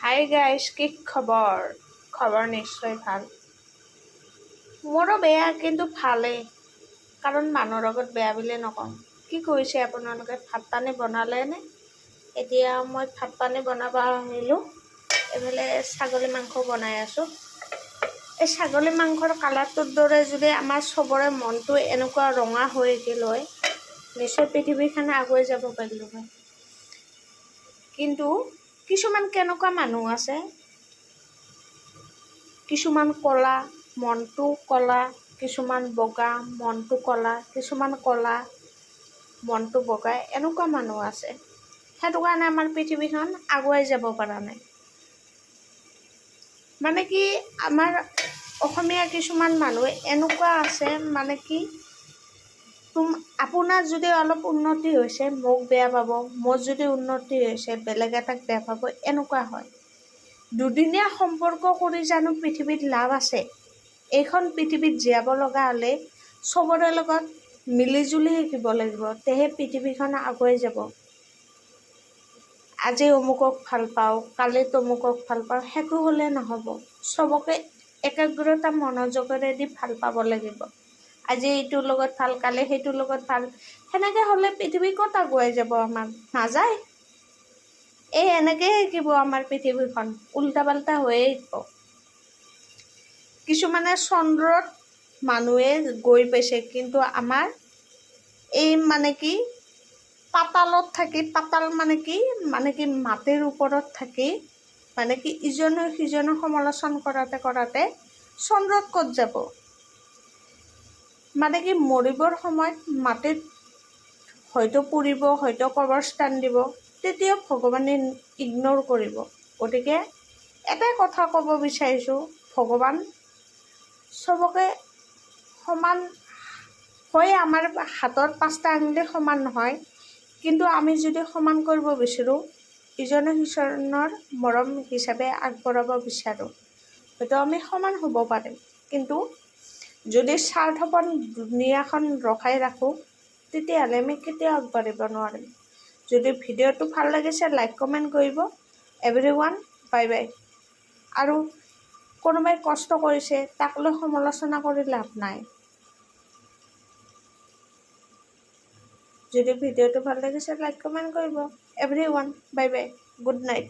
Hi guys, কি খবৰ? খবৰ নিশ্চয় ভাল। মোৰো বেয়া, কিন্তু ভালেই, কাৰণ মানুহৰ আগত বেয়া বুলি নকওঁ। কি কৰিছে আপোনালোকে? ভাত পানী বনালেনে? এতিয়া মই ভাত পানী বনাব আহিলোঁ। এইফালে ছাগলী মাংস বনাই আছোঁ। এই ছাগলী মাংসৰ কালাৰটোৰ দৰে যদি আমাৰ চবৰে মনটো এনেকুৱা ৰঙা হৈ গ'ল হয়, নিশ্চয় পৃথিৱীখন আগুৱাই যাব পাৰিলোঁ হয়। কিন্তু কিছুমান কেনেকুৱা মানুহ আছে, কিছুমান ক'লা মনটো ক'লা, কিছুমান বগা মনটো ক'লা, কিছুমান ক'লা মনটো বগা, এনেকুৱা মানুহ আছে। সেইটো কাৰণে আমাৰ পৃথিৱীখন আগুৱাই যাব পৰা নাই। মানে কি, আমাৰ অসমীয়া কিছুমান মানুহ এনেকুৱা আছে, মানে কি আপোনাৰ যদি অলপ উন্নতি হৈছে মোক বেয়া পাব, মোৰ যদি উন্নতি হৈছে বেলেগ এটাক বেয়া পাব, এনেকুৱা হয়। দুদিনীয়া সম্পৰ্ক কৰি জানো পৃথিৱীত লাভ আছে? এইখন পৃথিৱীত জীয়াব লগা হ'লে চবৰে লগত মিলিজুলি শিকিব লাগিব, তেহে পৃথিৱীখন আগুৱাই যাব। আজি অমুকক ভাল পাওঁ, কালি তমুকক ভাল পাওঁ, সেইটো হ'লে নহ'ব। চবকে একাগ্ৰতা মনোযোগেৰে দি ভাল পাব লাগিব। আজি এইটোৰ লগত ভাল, কালি সেইটোৰ লগত ভাল, সেনেকৈ হ'লে পৃথিৱী ক'ত আগুৱাই যাব? আমাৰ নাযায়। এই এনেকৈ শিকিব আমাৰ পৃথিৱীখন, উল্টা পাল্টা হৈয়ে শিকিব। কিছুমানে চন্দ্ৰত মানুহে গৈ পাইছে, কিন্তু আমাৰ এই মানে কি পাতালত থাকি, পাতাল মানে কি মাটিৰ ওপৰত থাকি, মানে কি ইজনে সিজনক সমালোচন কৰাতে কৰাতে চন্দ্ৰত ক'ত যাব? মানে কি মৰিবৰ সময়ত মাটিত হয়তো পুৰিব, হয়তো কবৰস্থান দিব, তেতিয়া ভগৱানে ইগন'ৰ কৰিব। গতিকে এটাই কথা ক'ব বিচাৰিছোঁ, ভগৱান চবকে সমান হয়। আমাৰ হাতৰ 5টা আঙুলি সমান নহয়, কিন্তু আমি যদি সমান কৰিব বিচাৰোঁ, ইজনে সিজনৰ মৰম হিচাপে আগবঢ়াব বিচাৰোঁ, হয়তো আমি সমান হ'ব পাৰিম। কিন্তু যদি স্বাৰ্থপৰ দুনীয়াখন ৰখাই ৰাখোঁ, তেতিয়াহ'লে আমি কেতিয়াও আগবাঢ়িব নোৱাৰিম। যদি ভিডিঅ'টো ভাল লাগিছে লাইক কমেণ্ট কৰিব। Everyone, bye bye. আৰু কোনোবাই কষ্ট কৰিছে, তাক লৈ সমালোচনা কৰি লাভ নাই। যদি ভিডিঅ'টো ভাল লাগিছে লাইক কমেণ্ট কৰিব। Everyone, bye bye, good night.